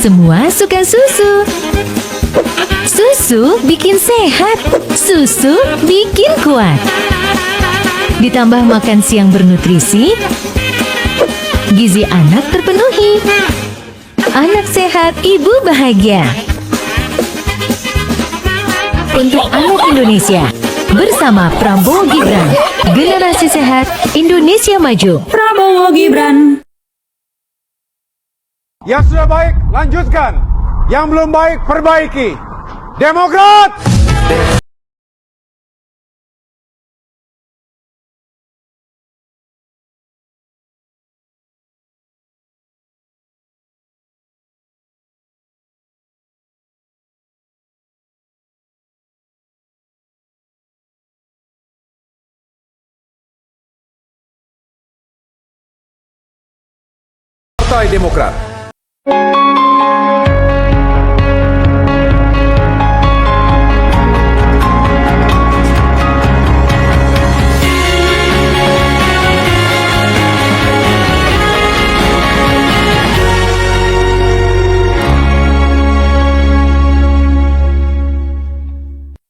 Semua suka susu. Susu bikin sehat. Susu bikin kuat. Ditambah makan siang bernutrisi, gizi anak terpenuhi. Anak sehat, ibu bahagia. Untuk anak Indonesia, bersama Prabowo Gibran, generasi sehat, Indonesia maju. Prabowo Gibran. Yang sudah baik, lanjutkan. Yang belum baik, perbaiki. Demokrat! Partai Demokrat.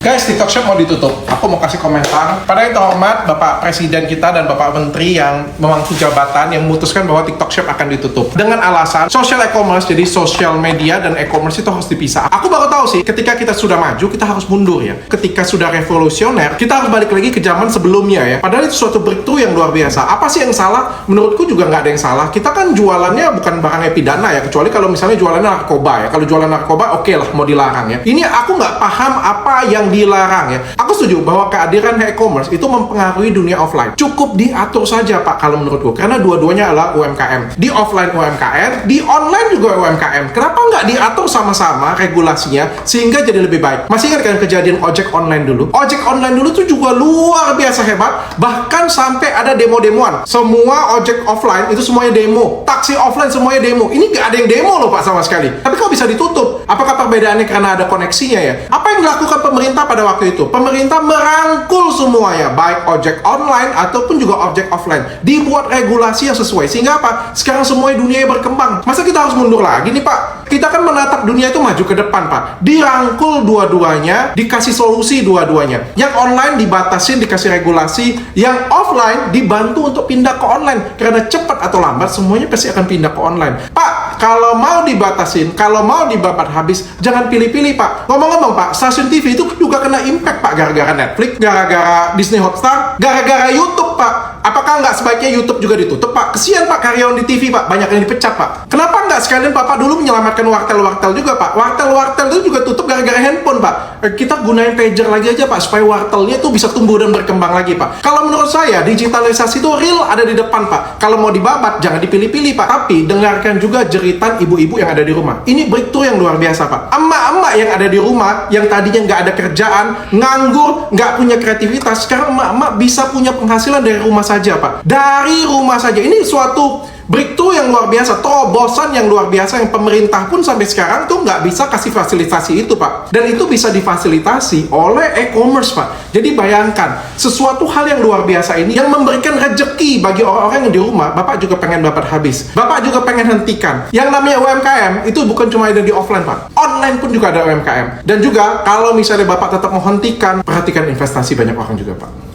Guys, TikTok Shop mau ditutup. Aku mau kasih komentar. Pada yang terhormat Bapak Presiden kita dan Bapak Menteri yang memangku jabatan yang memutuskan bahwa TikTok Shop akan ditutup dengan alasan social e-commerce, jadi social media dan e-commerce itu harus dipisah. Aku baru tahu sih, ketika kita sudah maju, kita harus mundur ya. Ketika sudah revolusioner, kita harus balik lagi ke zaman sebelumnya ya. Padahal itu suatu breakthrough yang luar biasa. Apa sih yang salah? Menurutku juga nggak ada yang salah. Kita kan jualannya bukan barang pidana ya, kecuali kalau misalnya jualannya narkoba ya. Kalau jualan narkoba, oke lah mau dilarang ya. Ini aku nggak paham apa yang dilarang ya. Aku setuju bahwa kehadiran e-commerce itu mempengaruhi dunia offline. Cukup diatur saja Pak kalau menurutku, karena dua-duanya adalah UMKM. Di offline UMKM, di online juga UMKM. Kenapa nggak diatur sama-sama regulasinya sehingga jadi lebih baik? Masih ingat kan kejadian ojek online dulu? Ojek online dulu tuh juga luar biasa hebat, bahkan sampai ada demo-demoan. Semua ojek offline itu semuanya demo, taksi offline semuanya demo. Ini nggak ada yang demo loh Pak sama sekali. Tapi kok bisa ditutup? Apakah perbedaannya karena ada koneksinya ya? Apa yang dilakukan pemerintah pada waktu itu? Pemerintah merangkul semuanya, baik ojek online ataupun juga ojek offline. Dibuat regulasi yang sesuai. Sehingga apa? Sekarang semuanya dunia berkembang. Masa kita harus mundur lagi nih Pak? Kita kan menatap dunia itu maju ke depan Pak. Dirangkul dua-duanya, dikasih solusi dua-duanya. Yang online dibatasin, dikasih regulasi. Yang offline dibantu untuk pindah ke online. Karena cepat atau lambat semuanya pasti akan pindah ke online. Pak, kalau mau dibatasin, kalau mau dibabat habis, jangan pilih-pilih Pak. Ngomong-ngomong Pak, stasiun TV itu juga kena impact Pak, gara-gara Netflix, gara-gara Disney Hotstar, gara-gara YouTube Pak. Apakah nggak sebaiknya YouTube juga ditutup Pak? Kesian Pak karyawan di TV Pak, banyak yang dipecat Pak. Kenapa nggak sekalian Bapak dulu menyelamatkan wartel-wartel juga Pak? Wartel-wartel itu juga tutup gara-gara handphone Pak. Kita gunain pager lagi aja Pak, supaya wartelnya itu bisa tumbuh dan berkembang lagi Pak. Kalau menurut saya, digitalisasi itu real ada di depan Pak. Kalau mau dibabat, jangan dipilih-pilih Pak. Tapi dengarkan juga jeritan ibu-ibu yang ada di rumah. Ini breakthrough yang luar biasa Pak. Emak-emak yang ada di rumah, yang tadinya nggak ada kerjaan, nganggur, nggak punya kreativitas, sekarang emak-emak bisa punya penghasilan dari rumah saja Pak. Dari rumah saja. Ini suatu breakthrough yang luar biasa, terobosan yang luar biasa yang pemerintah pun sampai sekarang tuh nggak bisa kasih fasilitasi itu Pak. Dan itu bisa difasilitasi oleh e-commerce Pak. Jadi bayangkan, sesuatu hal yang luar biasa ini yang memberikan rejeki bagi orang-orang yang di rumah, Bapak juga pengen dapat habis. Bapak juga pengen hentikan. Yang namanya UMKM itu bukan cuma ada di offline Pak. Online pun juga ada UMKM. Dan juga kalau misalnya Bapak tetap menghentikan, perhatikan investasi banyak orang juga Pak.